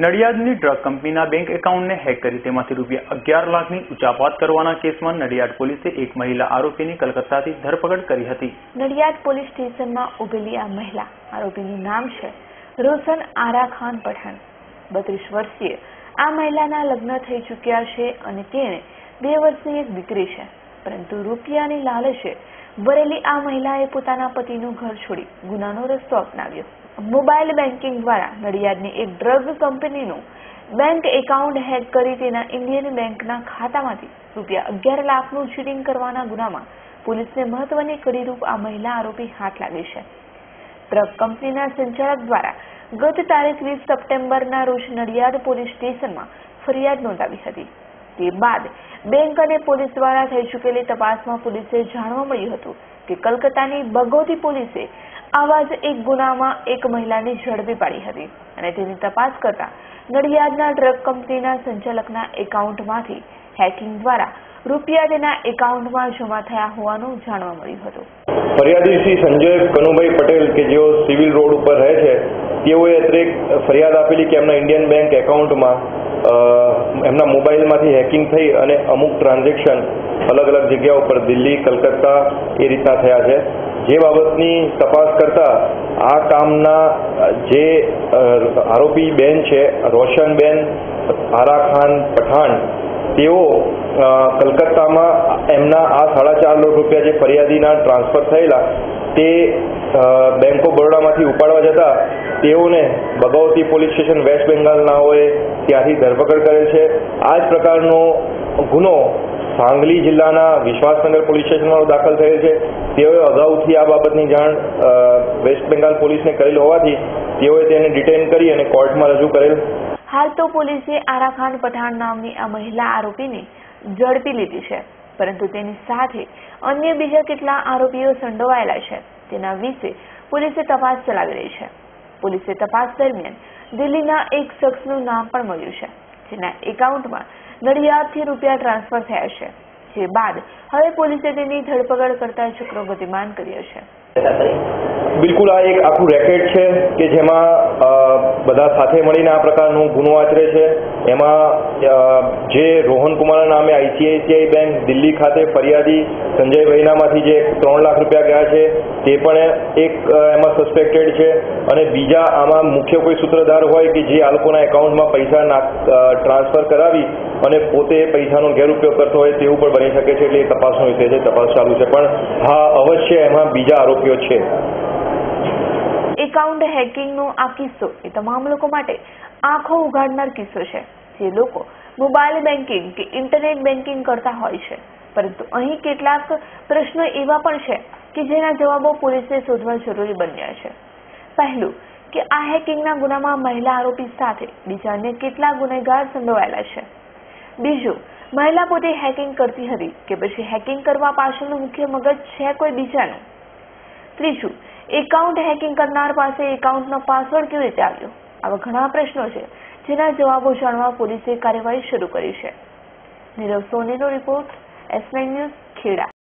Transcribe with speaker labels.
Speaker 1: નડિયાદની drug કંપનીના bank એકાઉન્ટને hack કરી તેમાંથી રૂપિયા 11 લાખની ઉચાપત કરવાના કેસમાં નડિયાદ પોલીસે એક મહિલા આરોપીની કલકત્તાથી ધરપકડ કરી હતી।
Speaker 2: નડિયાદ પોલીસ સ્ટેશનમાં ઉભેલી આ મહિલા આરોપીનું નામ છે રોશન આરા ખાન પઠાણ। 32 વર્ષીય આ મહિલાના લગ્ન થઈ ચૂક્યા છે અને તેણે 2 વર્ષની એક દીકરી છે, પરંતુ રૂપિયાની લાલચે ભરેલી આ મહિલાએ પોતાના પતિનું ઘર છોડી ગુનાનો રસ્તો અપનાવ્યો। મોબાઈલ બેન્કિંગ દ્વારા નડિયાદની એક ડ્રગ કંપનીનું બેંક એકાઉન્ટ હેક કરી તેના ઇન્ડિયન બેંકના ખાતામાંથી રૂપિયા 11 લાખનું ચીટિંગ કરવાના ગુનામાં પોલીસને મહત્વની કડીરૂપ આ મહિલા આરોપી હાથ લાગી છે। ડ્રગ કંપનીના સંચાલક દ્વારા ગત તારીખ 20 સપ્ટેમ્બરના રોજ નડિયાદ પોલીસ સ્ટેશનમાં ફરિયાદ નોંધાવી હતી। તે બાદ બેંક અને પોલીસ દ્વારા થઈ ચૂકેલી તપાસમાં પોલીસે જાણવા મળ્યું હતું કે કલકત્તાની બગોતી પોલીસે આવા જ એક ગુનામાં એક મહિલાને ઝડપી પાડી હતી અને તેની તપાસ કરતા નડિયાદના ડ્રગ કંપનીના સંચાલકના એકાઉન્ટમાંથી હેકિંગ દ્વારા રૂપિયા તેના એકાઉન્ટમાં જમા થયા હોવાનું જાણવા મળ્યું હતું।
Speaker 3: ફરિયાદી શ્રી સંજય કનુભાઈ પટેલ કે જેઓ સિવિલ રોડ ઉપર રહે છે, તેઓએ અત્રે ફરિયાદ આપેલી કે એમના ઇન્ડિયન બેંક એકાઉન્ટમાં એમના મોબાઈલમાંથી હેકિંગ થઈ અને અમુક ટ્રાન્ઝેક્શન અલગ અલગ જગ્યાઓ પર દિલ્હી, કલકત્તા એ રીતના થયા છે। જે બાબતની તપાસ કરતા આ કામના જે આરોપી બેન છે રોશનબેન આરા ખાન પઠાણ, તેઓ કલકત્તામાં એમના આ 4.5 લાખ રૂપિયા જે ફરિયાદીના ટ્રાન્સફર થયેલા તે બેંક ઓફ બરોડામાંથી ઉપાડવા જતા તેઓને બગોતી પોલીસ સ્ટેશન વેસ્ટ બેંગાલનાઓએ ત્યાંથી ધરપકડ કરેલ છે। આ જ પ્રકારનો ગુનો સાંગલી જિલ્લાના વિશ્વાસનગર પોલીસ સ્ટેશનમાં દાખલ થયેલ છે। તેઓએ અગાઉથી આ બાબતની જાણ વેસ્ટ બેંગાલ પોલીસને કરેલ હોવાથી તેઓએ તેને ડિટેન કરી અને કોર્ટમાં રજૂ કરેલ।
Speaker 2: હાલ તો પોલીસે આરા ખાન પઠાણ નામની આ મહિલા આરોપીને ઝડપી લીધી છે, પરંતુ તેની સાથે અન્ય બીજા કેટલા આરોપીઓ સંડોવાયેલા છે તેના વિશે પોલીસે તપાસ ચલાવી રહી છે। પોલીસે તપાસ દરમિયાન દિલ્હીના એક શખ્સનું નામ પણ મળ્યું છે, જેના એકાઉન્ટમાં નડિયાદથી રૂપિયા ટ્રાન્સફર થયા છે, જે બાદ હવે પોલીસે તેની ધરપકડ કરતા ચક્રો ગતિમાન કર્યો છે।
Speaker 3: બિલકુલ આ એક આખું રેકેટ છે કે જેમાં બધા સાથે મળીને આ પ્રકારનો ગુનો આચરે છે। એમાં જે રોહન કુમારના નામે ICICI બેંક દિલ્હી ખાતે ફરિયાદી સંજયભાઈનામાંથી જે 3 લાખ રૂપિયા ગયા છે તે પણ એક એમાં સસ્પેક્ટેડ છે, અને બીજા આમાં મુખ્ય કોઈ સૂત્રધાર હોય કે જે આ લોકોના એકાઉન્ટમાં પૈસા ટ્રાન્સફર કરાવી અને પોતે પૈસાનો ગેરઉપયોગ કરતો હોય તેવું પણ બની શકે છે। એટલે એ તપાસનો વિષય છે, તપાસ ચાલુ છે, પણ હા અવશ્ય એમાં બીજા આરોપીઓ છે।
Speaker 2: એકાઉન્ટ હેકિંગનો આ કિસ્સો એ તમામ લોકો માટે આંખો ઉઘાડનાર કિસ્સો છે, જે લોકો મોબાઈલ બેન્કિંગ કે ઇન્ટરનેટ બેન્કિંગ કરતા હોય છે, પરંતુ અહીં કેટલાક પ્રશ્નો એવા પણ છે કે જેના જવાબો પોલીસે શોધવા જરૂરી બન્યા છે। પહેલું કે આ હેકિંગના ગુનામાં મહિલા આરોપી સાથે બીજા અન્ય કેટલા ગુનેગાર સંડોવાયેલા છે। બીજું, મહિલા પોતે હેકિંગ કરતી હતી કે પછી હેકિંગ કરવા પાછળનું મુખ્ય મગજ છે કોઈ બીજાનું। ત્રીજું, એકાઉન્ટ હેકિંગ કરનાર પાસે એકાઉન્ટનો પાસવર્ડ કેવી રીતે આવ્યો? આવા ઘણા પ્રશ્નો છે જેના જવાબો જાણવા પોલીસે કાર્યવાહી શરૂ કરી છે। નીરવ સોનીનો રિપોર્ટ, S9 ન્યૂઝ, ખેડા।